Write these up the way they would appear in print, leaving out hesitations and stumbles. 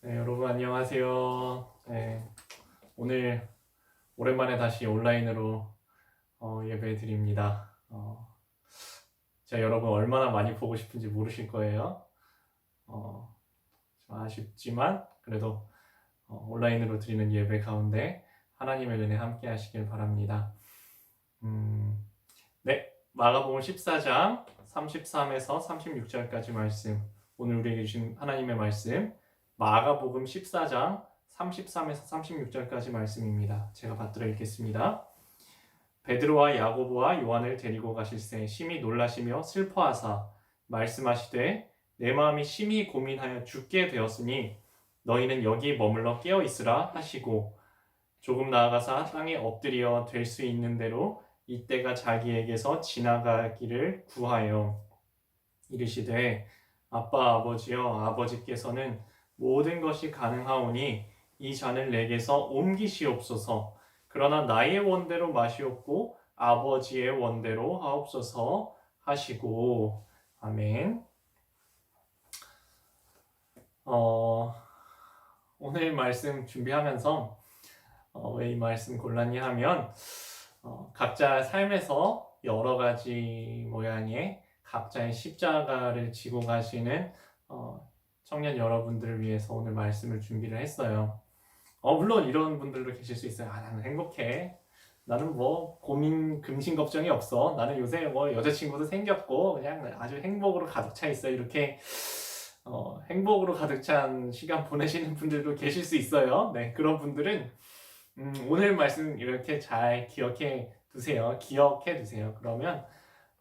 네, 여러분 안녕하세요. 네, 오늘 오랜만에 다시 온라인으로 예배 드립니다. 제가 여러분 얼마나 많이 보고 싶은지 모르실 거예요. 좀 아쉽지만 그래도 온라인으로 드리는 예배 가운데 하나님의 은혜 함께 하시길 바랍니다. 네, 마가복음 14장 33에서 36절까지 말씀, 오늘 우리에게 주신 하나님의 말씀 마가복음 14장 33에서 36절까지 말씀입니다. 제가 받들어 읽겠습니다. 베드로와 야고보와 요한을 데리고 가실새 심히 놀라시며 슬퍼하사 말씀하시되 내 마음이 심히 고민하여 죽게 되었으니 너희는 여기 머물러 깨어 있으라 하시고 조금 나아가사 땅에 엎드려 될 수 있는 대로 이때가 자기에게서 지나가기를 구하여 이르시되 아빠 아버지여 아버지께서는 모든 것이 가능하오니 이 잔을 내게서 옮기시옵소서. 그러나 나의 원대로 마시옵고 아버지의 원대로 하옵소서 하시고. 아멘. 오늘 말씀 준비하면서 왜 이 말씀 골랐냐 하면 각자 삶에서 여러 가지 모양의 각자의 십자가를 지고 가시는 청년 여러분들을 위해서 오늘 말씀을 준비를 했어요. 물론 이런 분들도 계실 수 있어요. 나는 행복해. 나는 뭐 고민, 근심, 걱정이 없어. 나는 요새 뭐 여자친구도 생겼고 그냥 아주 행복으로 가득 차 있어. 이렇게 행복으로 가득 찬 시간 보내시는 분들도 계실 수 있어요. 네, 그런 분들은 오늘 말씀 이렇게 잘 기억해 두세요. 그러면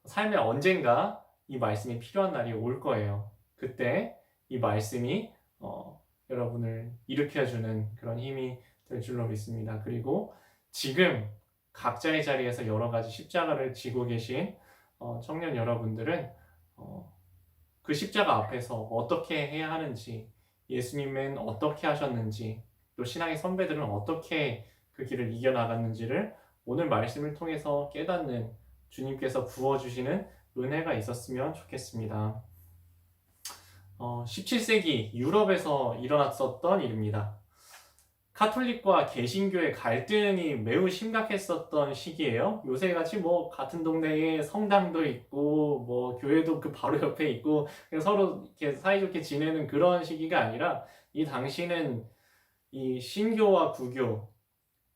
삶에 언젠가 이 말씀이 필요한 날이 올 거예요. 그때 이 말씀이 여러분을 일으켜주는 그런 힘이 될 줄로 믿습니다. 그리고 지금 각자의 자리에서 여러 가지 십자가를 지고 계신 청년 여러분들은 그 십자가 앞에서 어떻게 해야 하는지, 예수님은 어떻게 하셨는지, 또 신앙의 선배들은 어떻게 그 길을 이겨나갔는지를 오늘 말씀을 통해서 깨닫는 주님께서 부어주시는 은혜가 있었으면 좋겠습니다. 17세기 유럽에서 일어났었던 일입니다. 카톨릭과 개신교의 갈등이 매우 심각했었던 시기예요. 요새같이 뭐 같은 동네에 성당도 있고 뭐 교회도 그 바로 옆에 있고 서로 이렇게 사이좋게 지내는 그런 시기가 아니라 이 당시는 이 신교와 구교,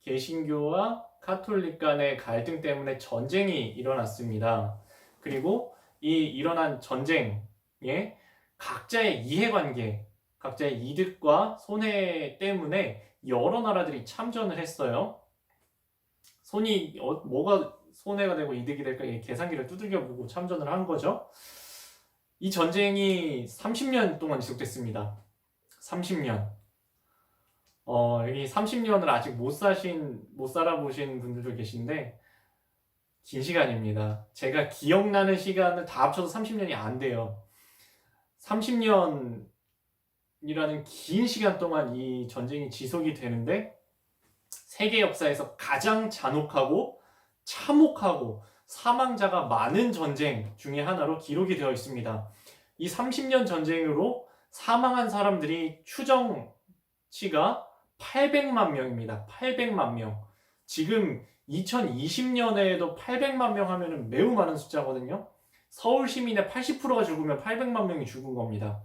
개신교와 카톨릭 간의 갈등 때문에 전쟁이 일어났습니다. 그리고 이 일어난 전쟁에 각자의 이해관계, 각자의 이득과 손해 때문에 여러 나라들이 참전을 했어요. 뭐가 손해가 되고 이득이 될까 계산기를 두들겨보고 참전을 한 거죠. 이 전쟁이 30년 동안 지속됐습니다. 30년. 이 30년을 아직 못 살아보신 분들도 계신데 긴 시간입니다. 제가 기억나는 시간을 다 합쳐서 30년이 안 돼요. 30년이라는 긴 시간 동안 이 전쟁이 지속이 되는데 세계 역사에서 가장 잔혹하고 참혹하고 사망자가 많은 전쟁 중에 하나로 기록이 되어 있습니다. 이 30년 전쟁으로 사망한 사람들이 추정치가 800만 명입니다. 800만 명. 지금 2020년에도 800만 명 하면 매우 많은 숫자거든요. 서울 시민의 80%가 죽으면 800만 명이 죽은 겁니다.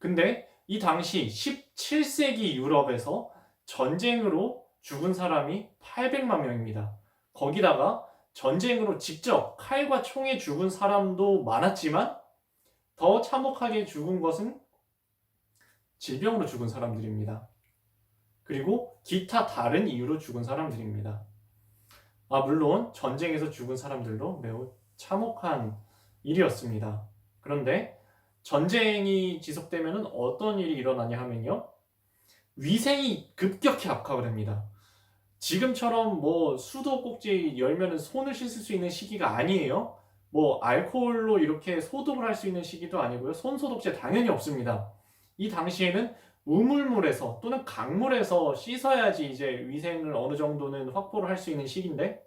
근데 이 당시 17세기 유럽에서 전쟁으로 죽은 사람이 800만 명입니다. 거기다가 전쟁으로 직접 칼과 총에 죽은 사람도 많았지만 더 참혹하게 죽은 것은 질병으로 죽은 사람들입니다. 그리고 기타 다른 이유로 죽은 사람들입니다. 물론 전쟁에서 죽은 사람들도 매우 참혹한 일이었습니다. 그런데 전쟁이 지속되면 어떤 일이 일어나냐 하면요. 위생이 급격히 악화가 됩니다. 지금처럼 뭐 수도꼭지 열면은 손을 씻을 수 있는 시기가 아니에요. 뭐 알코올로 이렇게 소독을 할 수 있는 시기도 아니고요. 손소독제 당연히 없습니다. 이 당시에는 우물물에서 또는 강물에서 씻어야지 이제 위생을 어느 정도는 확보를 할 수 있는 시기인데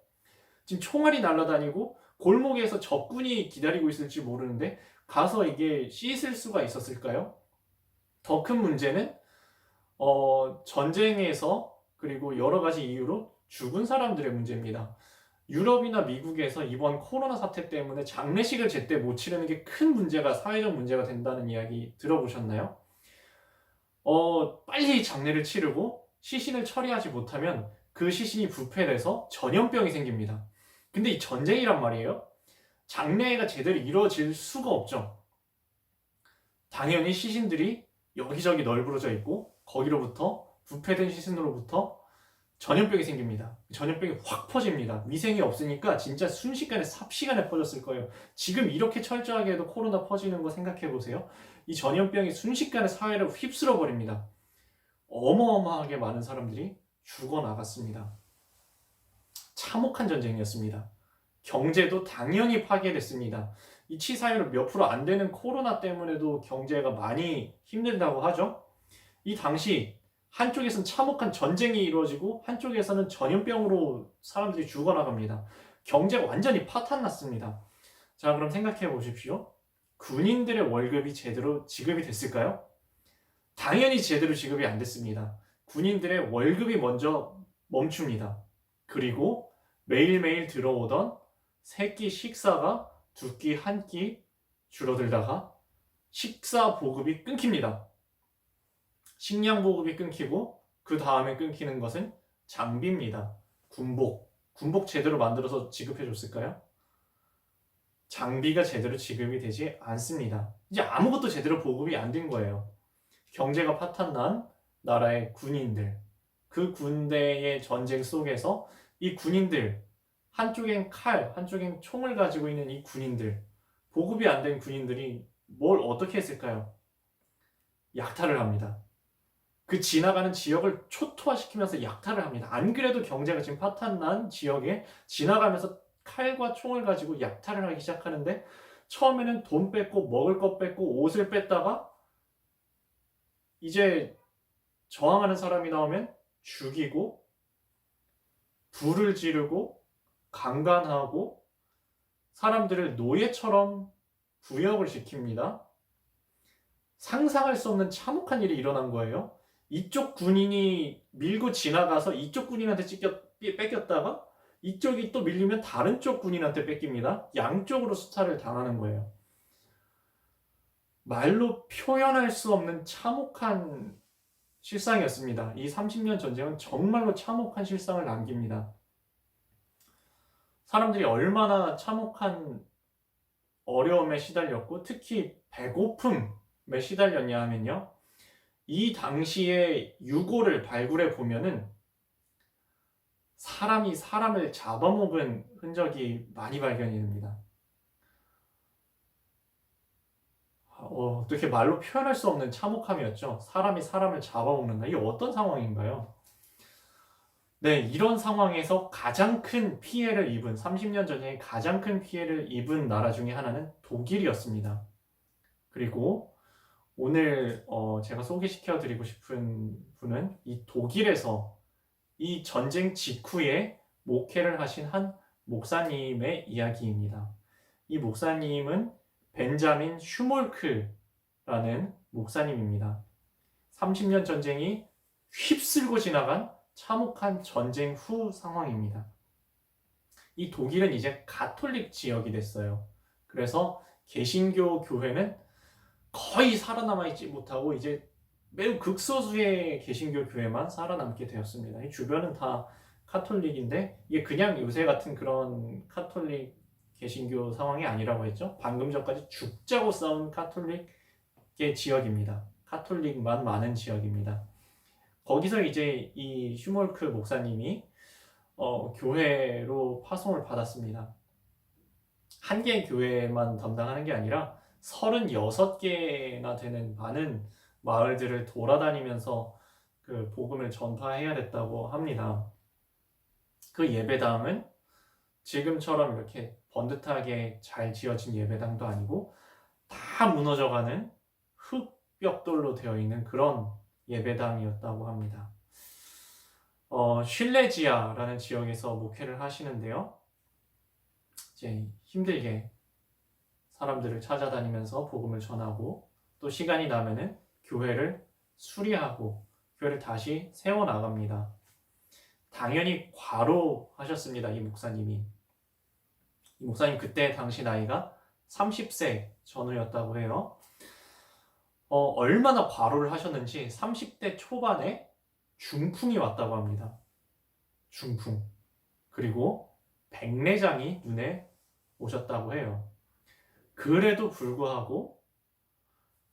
지금 총알이 날아다니고 골목에서 적군이 기다리고 있을지 모르는데 가서 이게 씻을 수가 있었을까요? 더 큰 문제는 전쟁에서 그리고 여러 가지 이유로 죽은 사람들의 문제입니다. 유럽이나 미국에서 이번 코로나 사태 때문에 장례식을 제때 못 치르는 게 큰 문제가, 사회적 문제가 된다는 이야기 들어보셨나요? 빨리 장례를 치르고 시신을 처리하지 못하면 그 시신이 부패돼서 전염병이 생깁니다. 근데 이 전쟁이란 말이에요. 장례가 제대로 이루어질 수가 없죠. 당연히 시신들이 여기저기 널브러져 있고 거기로부터 부패된 시신으로부터 전염병이 생깁니다. 전염병이 확 퍼집니다. 위생이 없으니까 진짜 순식간에 삽시간에 퍼졌을 거예요. 지금 이렇게 철저하게 해도 코로나 퍼지는 거 생각해 보세요. 이 전염병이 순식간에 사회를 휩쓸어 버립니다. 어마어마하게 많은 사람들이 죽어나갔습니다. 참혹한 전쟁이었습니다. 경제도 당연히 파괴됐습니다. 이 치사율 몇 프로 안 되는 코로나 때문에도 경제가 많이 힘들다고 하죠. 이 당시 한쪽에서는 참혹한 전쟁이 이루어지고 한쪽에서는 전염병으로 사람들이 죽어나갑니다. 경제가 완전히 파탄났습니다. 자, 그럼 생각해 보십시오. 군인들의 월급이 제대로 지급이 됐을까요? 당연히 제대로 지급이 안 됐습니다. 군인들의 월급이 먼저 멈춥니다. 그리고 매일매일 들어오던 세 끼 식사가 두 끼, 한 끼 줄어들다가 식사 보급이 끊깁니다. 식량 보급이 끊기고 그 다음에 끊기는 것은 장비입니다. 군복 제대로 만들어서 지급해 줬을까요? 장비가 제대로 지급이 되지 않습니다. 이제 아무것도 제대로 보급이 안 된 거예요. 경제가 파탄난 나라의 군인들, 그 군대의 전쟁 속에서 이 군인들, 한쪽엔 칼, 한쪽엔 총을 가지고 있는 이 군인들, 보급이 안 된 군인들이 뭘 어떻게 했을까요? 약탈을 합니다. 그 지나가는 지역을 초토화시키면서 약탈을 합니다. 안 그래도 경제가 지금 파탄난 지역에 지나가면서 칼과 총을 가지고 약탈을 하기 시작하는데, 처음에는 돈 뺏고 먹을 것 뺏고 옷을 뺐다가 이제 저항하는 사람이 나오면 죽이고 불을 지르고 강간하고 사람들을 노예처럼 부역을 시킵니다. 상상할 수 없는 참혹한 일이 일어난 거예요. 이쪽 군인이 밀고 지나가서 이쪽 군인한테 뺏겼다가 이쪽이 또 밀리면 다른 쪽 군인한테 뺏깁니다. 양쪽으로 수탈을 당하는 거예요. 말로 표현할 수 없는 참혹한 실상이었습니다. 이 30년 전쟁은 정말로 참혹한 실상을 남깁니다. 사람들이 얼마나 참혹한 어려움에 시달렸고 특히 배고픔에 시달렸냐 하면요. 이 당시에 유골을 발굴해 보면은 사람이 사람을 잡아먹은 흔적이 많이 발견이 됩니다. 어떻게 말로 표현할 수 없는 참혹함이었죠. 사람이 사람을 잡아먹는다. 이게 어떤 상황인가요? 네, 이런 상황에서 가장 큰 피해를 입은 30년 전에 가장 큰 피해를 입은 나라 중에 하나는 독일이었습니다. 그리고 오늘 제가 소개시켜 드리고 싶은 분은 이 독일에서 이 전쟁 직후에 목회를 하신 한 목사님의 이야기입니다. 이 목사님은 벤자민 슈몰크라는 목사님입니다. 30년 전쟁이 휩쓸고 지나간 참혹한 전쟁 후 상황입니다. 이 독일은 이제 가톨릭 지역이 됐어요. 그래서 개신교 교회는 거의 살아남아 있지 못하고 이제 매우 극소수의 개신교 교회만 살아남게 되었습니다. 이 주변은 다 카톨릭인데 이게 그냥 요새 같은 그런 카톨릭 개신교 상황이 아니라고 했죠. 방금 전까지 죽자고 싸운 카톨릭의 지역입니다. 카톨릭만 많은 지역입니다. 거기서 이제 이 슈몰크 목사님이 교회로 파송을 받았습니다. 한 개의 교회만 담당하는 게 아니라 36개나 되는 많은 마을들을 돌아다니면서 그 복음을 전파해야 됐다고 합니다. 그 예배당은 지금처럼 이렇게 번듯하게 잘 지어진 예배당도 아니고 다 무너져가는 흙벽돌로 되어 있는 그런 예배당이었다고 합니다. 쉴레지아라는 지역에서 목회를 하시는데요. 이제 힘들게 사람들을 찾아다니면서 복음을 전하고 또 시간이 나면은 교회를 수리하고 교회를 다시 세워나갑니다. 당연히 과로하셨습니다. 이 목사님이. 이 목사님 그때 당시 나이가 30세 전후였다고 해요. 얼마나 과로를 하셨는지 30대 초반에 중풍이 왔다고 합니다. 중풍. 그리고 백내장이 눈에 오셨다고 해요. 그래도 불구하고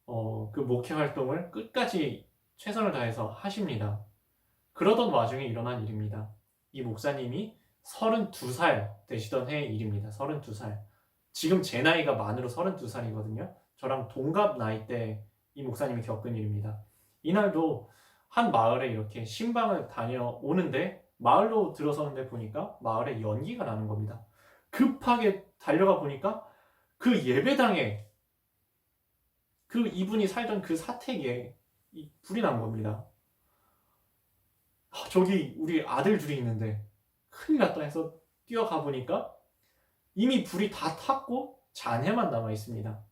그 목회 활동을 끝까지 최선을 다해서 하십니다. 그러던 와중에 일어난 일입니다. 이 목사님이 32살 되시던 해의 일입니다. 32살. 지금 제 나이가 만으로 32살이거든요. 저랑 동갑 나이 때 이 목사님이 겪은 일입니다. 이날도 한 마을에 이렇게 신방을 다녀오는데 마을로 들어서는데 보니까 마을에 연기가 나는 겁니다. 급하게 달려가 보니까 그 예배당에 그 이분이 살던 그 사택에 이 불이 난 겁니다. 저기 우리 아들 둘이 있는데 큰일 났다 해서 뛰어가 보니까 이미 불이 다 탔고 잔해만 남아 있습니다.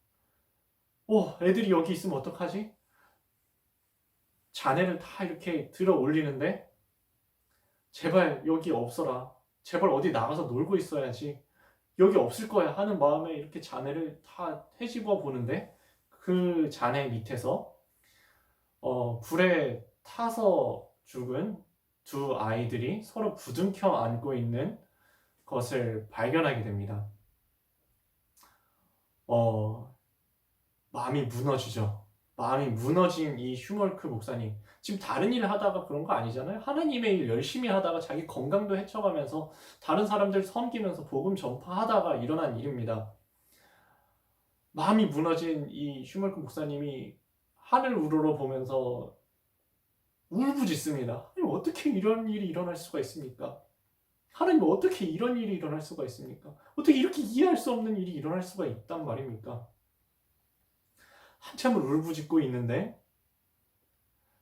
애들이 여기 있으면 어떡하지? 잔해를 다 이렇게 들어 올리는데 제발 여기 없어라. 제발 어디 나가서 놀고 있어야지. 여기 없을 거야 하는 마음에 이렇게 잔해를 다 헤집어 보는데 그 잔해 밑에서 불에 타서 죽은 두 아이들이 서로 부둥켜 안고 있는 것을 발견하게 됩니다. 마음이 무너지죠. 마음이 무너진 이 슈멀크 목사님. 지금 다른 일을 하다가 그런 거 아니잖아요. 하나님의 일 열심히 하다가 자기 건강도 해쳐가면서 다른 사람들 섬기면서 복음 전파하다가 일어난 일입니다. 마음이 무너진 이 슈멀크 목사님이 하늘 우러러 보면서 울부짖습니다. 하나님 어떻게 이런 일이 일어날 수가 있습니까? 하나님 어떻게 이런 일이 일어날 수가 있습니까? 어떻게 이렇게 이해할 수 없는 일이 일어날 수가 있단 말입니까? 한참을 울부짖고 있는데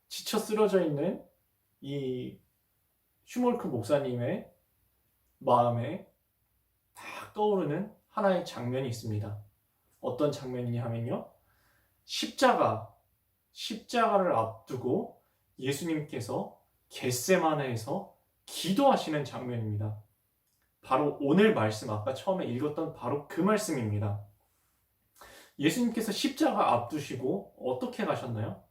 지쳐 쓰러져 있는 이 슈몰크 목사님의 마음에 딱 떠오르는 하나의 장면이 있습니다. 어떤 장면이냐 하면요. 십자가를 앞두고 예수님께서 겟세마네에서 기도하시는 장면입니다. 바로 오늘 말씀, 아까 처음에 읽었던 바로 그 말씀입니다. 예수님께서 십자가 앞두시고 어떻게 가셨나요?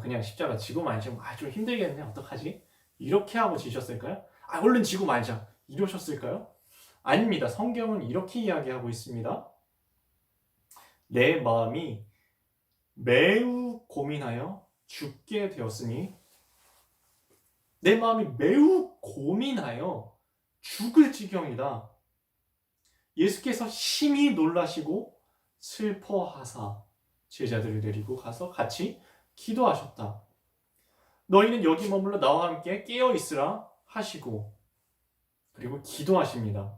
그냥 십자가 지고 말지. 좀 힘들겠네. 어떡하지? 이렇게 하고 지셨을까요? 얼른 지고 말자. 이러셨을까요? 아닙니다. 성경은 이렇게 이야기하고 있습니다. 내 마음이 매우 고민하여 죽게 되었으니 내 마음이 매우 고민하여 죽을 지경이다. 예수께서 심히 놀라시고 슬퍼하사 제자들을 데리고 가서 같이 기도하셨다. 너희는 여기 머물러 나와 함께 깨어 있으라 하시고 그리고 기도하십니다.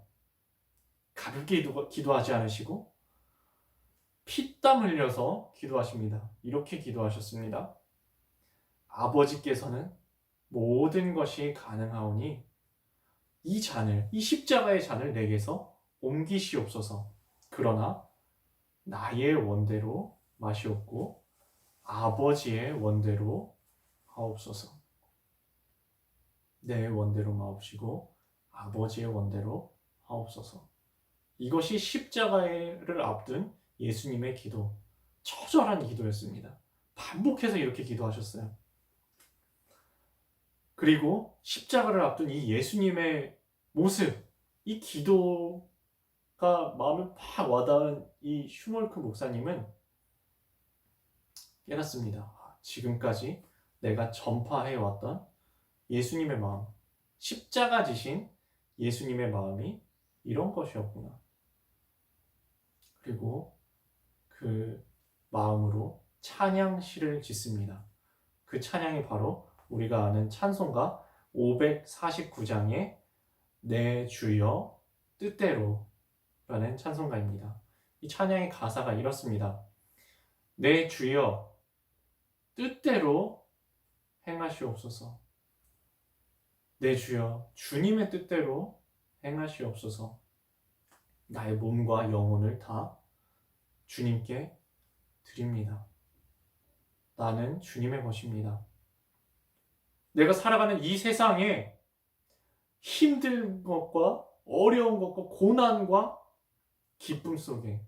가볍게 기도하지 않으시고 피땀 흘려서 기도하십니다. 이렇게 기도하셨습니다. 아버지께서는 모든 것이 가능하오니 이 십자가의 잔을 내게서 옮기시옵소서. 그러나 나의 원대로 마시옵고 아버지의 원대로 하옵소서. 내 원대로 마옵시고 아버지의 원대로 하옵소서. 이것이 십자가를 앞둔 예수님의 기도, 처절한 기도였습니다. 반복해서 이렇게 기도하셨어요. 그리고 십자가를 앞둔 이 예수님의 모습, 이 기도가 마음을 팍 와닿은 이 슈몰크 목사님은 깨닫습니다. 지금까지 내가 전파해왔던 예수님의 마음, 십자가 지신 예수님의 마음이 이런 것이었구나. 그리고 그 마음으로 찬양시를 짓습니다. 그 찬양이 바로 우리가 아는 찬송가 549장의 내 주여 뜻대로 라는 찬송가입니다. 이 찬양의 가사가 이렇습니다. 내 주여 뜻대로 행하시옵소서. 내 주여 주님의 뜻대로 행하시옵소서. 나의 몸과 영혼을 다 주님께 드립니다. 나는 주님의 것입니다. 내가 살아가는 이 세상에 힘든 것과 어려운 것과 고난과 기쁨 속에,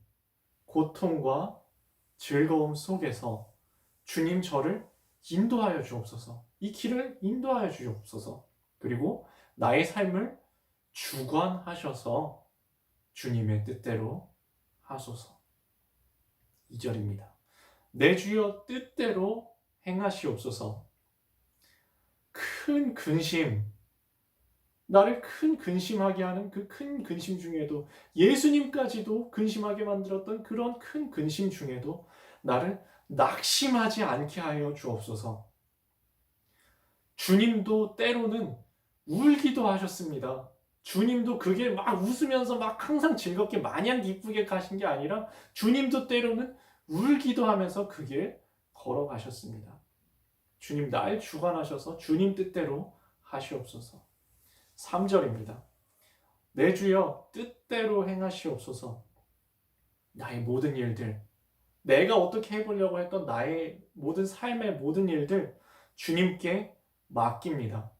고통과 즐거움 속에서 주님 저를 인도하여 주옵소서. 이 길을 인도하여 주옵소서. 그리고 나의 삶을 주관하셔서 주님의 뜻대로 하소서. 2절입니다. 내 주여 뜻대로 행하시옵소서. 큰 근심, 나를 큰 근심하게 하는 그 큰 근심 중에도, 예수님까지도 근심하게 만들었던 그런 큰 근심 중에도 나를 낙심하지 않게 하여 주옵소서. 주님도 때로는 울기도 하셨습니다. 주님도 그게 막 웃으면서 막 항상 즐겁게 마냥 기쁘게 가신 게 아니라 주님도 때로는 울기도 하면서 그 길 걸어가셨습니다. 주님 날 주관하셔서 주님 뜻대로 하시옵소서. 3절입니다. 내 주여 뜻대로 행하시옵소서. 나의 모든 일들, 내가 어떻게 해보려고 했던 나의 모든 삶의 모든 일들 주님께 맡깁니다.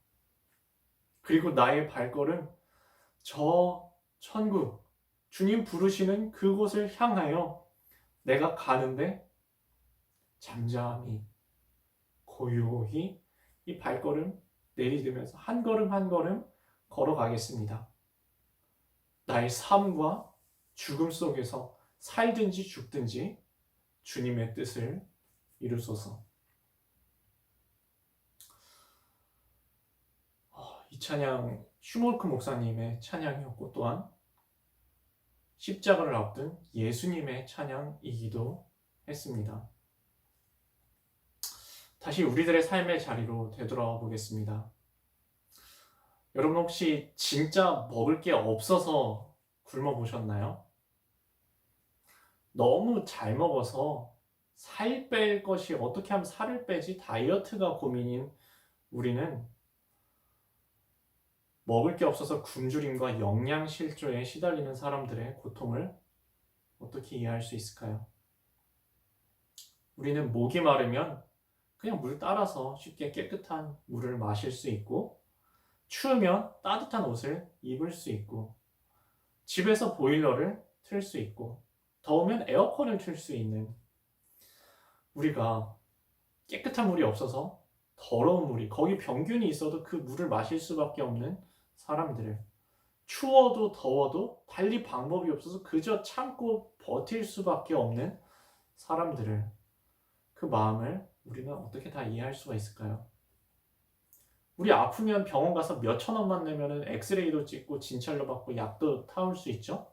그리고 나의 발걸음 저 천국, 주님 부르시는 그곳을 향하여 내가 가는데 잠잠히 고요히 이 발걸음 내디디면서 한 걸음 한 걸음 걸어가겠습니다. 나의 삶과 죽음 속에서 살든지 죽든지 주님의 뜻을 이루소서. 이 찬양 슈몰크 목사님의 찬양이었고 또한 십자가를 앞둔 예수님의 찬양이기도 했습니다. 다시 우리들의 삶의 자리로 되돌아와 보겠습니다. 여러분 혹시 진짜 먹을 게 없어서 굶어 보셨나요? 너무 잘 먹어서 살 뺄 것이 어떻게 하면 살을 빼지 다이어트가 고민인 우리는 먹을 게 없어서 굶주림과 영양실조에 시달리는 사람들의 고통을 어떻게 이해할 수 있을까요? 우리는 목이 마르면 그냥 물 따라서 쉽게 깨끗한 물을 마실 수 있고, 추우면 따뜻한 옷을 입을 수 있고, 집에서 보일러를 틀 수 있고, 더우면 에어컨을 틀 수 있는, 우리가 깨끗한 물이 없어서 더러운 물이, 거기 병균이 있어도 그 물을 마실 수밖에 없는 사람들을, 추워도 더워도 달리 방법이 없어서 그저 참고 버틸 수밖에 없는 사람들을, 그 마음을 우리는 어떻게 다 이해할 수가 있을까요? 우리 아프면 병원 가서 몇천 원만 내면은 엑스레이도 찍고 진찰도 받고 약도 타올 수 있죠?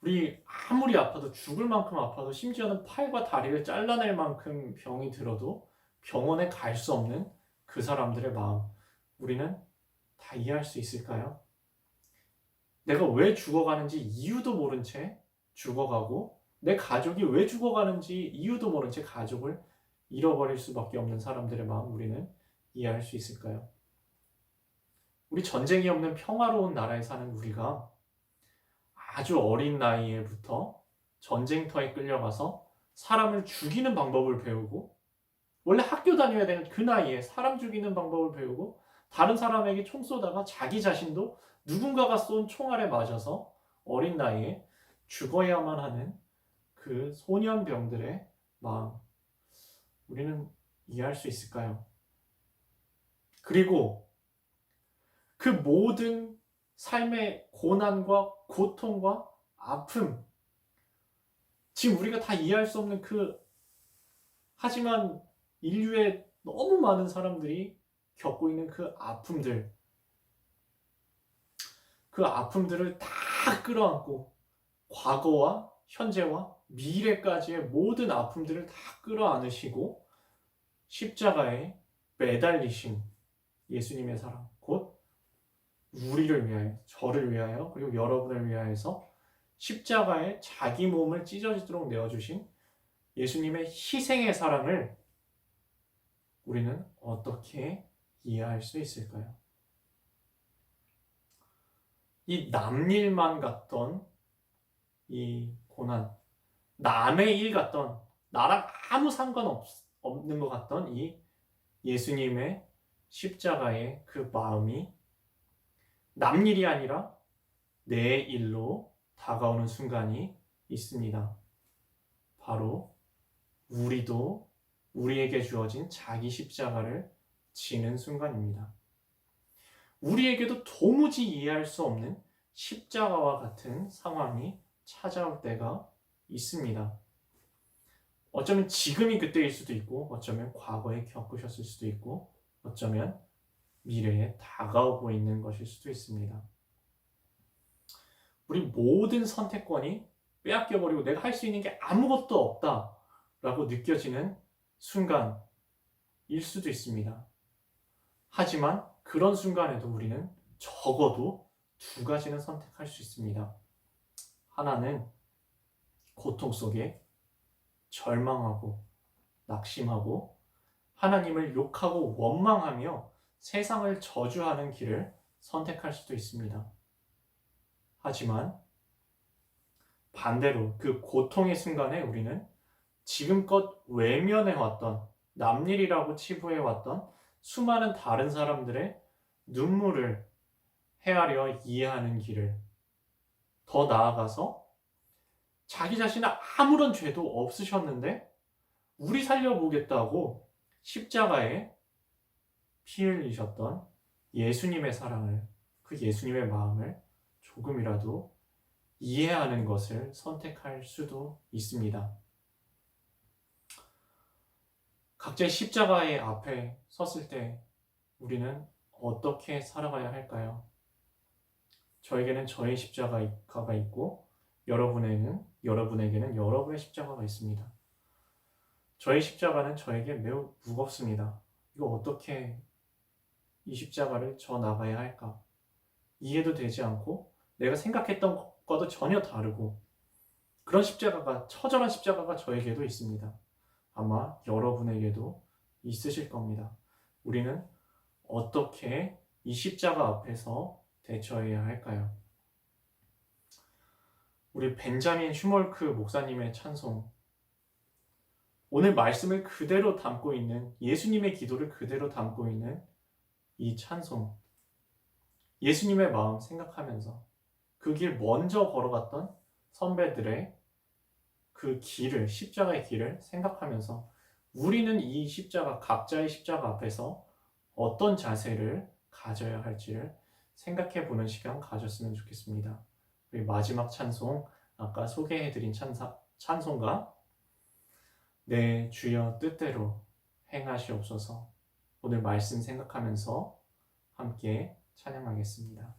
우리 아무리 아파도, 죽을 만큼 아파도, 심지어는 팔과 다리를 잘라낼 만큼 병이 들어도 병원에 갈 수 없는 그 사람들의 마음, 우리는 다 이해할 수 있을까요? 내가 왜 죽어가는지 이유도 모른 채 죽어가고, 내 가족이 왜 죽어가는지 이유도 모른 채 가족을 잃어버릴 수밖에 없는 사람들의 마음, 우리는 이해할 수 있을까요? 우리 전쟁이 없는 평화로운 나라에 사는 우리가 아주 어린 나이에부터 전쟁터에 끌려가서 사람을 죽이는 방법을 배우고, 원래 학교 다녀야 되는 그 나이에 사람 죽이는 방법을 배우고, 다른 사람에게 총 쏘다가 자기 자신도 누군가가 쏜 총알에 맞아서 어린 나이에 죽어야만 하는 그 소년병들의 마음, 우리는 이해할 수 있을까요? 그리고 그 모든 삶의 고난과 고통과 아픔, 지금 우리가 다 이해할 수 없는 하지만 인류의 너무 많은 사람들이 겪고 있는 그 아픔들을 다 끌어안고, 과거와 현재와 미래까지의 모든 아픔들을 다 끌어안으시고 십자가에 매달리신 예수님의 사랑, 곧 우리를 위하여, 저를 위하여, 그리고 여러분을 위하여서 십자가에 자기 몸을 찢어지도록 내어주신 예수님의 희생의 사랑을 우리는 어떻게 이해할 수 있을까요? 이 남일만 같던 이 고난, 남의 일 같던, 나랑 아무 상관없는 것 같던 이 예수님의 십자가의 그 마음이 남일이 아니라 내 일로 다가오는 순간이 있습니다. 바로 우리도 우리에게 주어진 자기 십자가를 지는 순간입니다. 우리에게도 도무지 이해할 수 없는 십자가와 같은 상황이 찾아올 때가 있습니다. 어쩌면 지금이 그때일 수도 있고, 어쩌면 과거에 겪으셨을 수도 있고, 어쩌면 미래에 다가오고 있는 것일 수도 있습니다. 우리 모든 선택권이 빼앗겨버리고 내가 할 수 있는 게 아무것도 없다라고 느껴지는 순간일 수도 있습니다. 하지만 그런 순간에도 우리는 적어도 두 가지는 선택할 수 있습니다. 하나는 고통 속에 절망하고 낙심하고 하나님을 욕하고 원망하며 세상을 저주하는 길을 선택할 수도 있습니다. 하지만 반대로 그 고통의 순간에 우리는 지금껏 외면해왔던, 남일이라고 치부해왔던 수많은 다른 사람들의 눈물을 헤아려 이해하는 길을, 더 나아가서 자기 자신은 아무런 죄도 없으셨는데 우리 살려보겠다고 십자가에 피 흘리셨던 예수님의 사랑을, 그 예수님의 마음을 조금이라도 이해하는 것을 선택할 수도 있습니다. 각자의 십자가의 앞에 섰을 때 우리는 어떻게 살아가야 할까요? 저에게는 저의 십자가가 있고 여러분에게는 여러분의 십자가가 있습니다. 저의 십자가는 저에게 매우 무겁습니다. 이거 어떻게 이 십자가를 져 나가야 할까? 이해도 되지 않고 내가 생각했던 것과도 전혀 다르고 그런 십자가가, 처절한 십자가가 저에게도 있습니다. 아마 여러분에게도 있으실 겁니다. 우리는 어떻게 이 십자가 앞에서 대처해야 할까요? 우리 벤자민 슈몰크 목사님의 찬송, 오늘 말씀을 그대로 담고 있는, 예수님의 기도를 그대로 담고 있는 이 찬송, 예수님의 마음 생각하면서 그 길 먼저 걸어갔던 선배들의 그 길을, 십자가의 길을 생각하면서 우리는 이 십자가, 각자의 십자가 앞에서 어떤 자세를 가져야 할지를 생각해 보는 시간 가졌으면 좋겠습니다. 우리 마지막 찬송, 아까 소개해드린 찬송가 내 주여 뜻대로 행하시옵소서, 오늘 말씀 생각하면서 함께 찬양하겠습니다.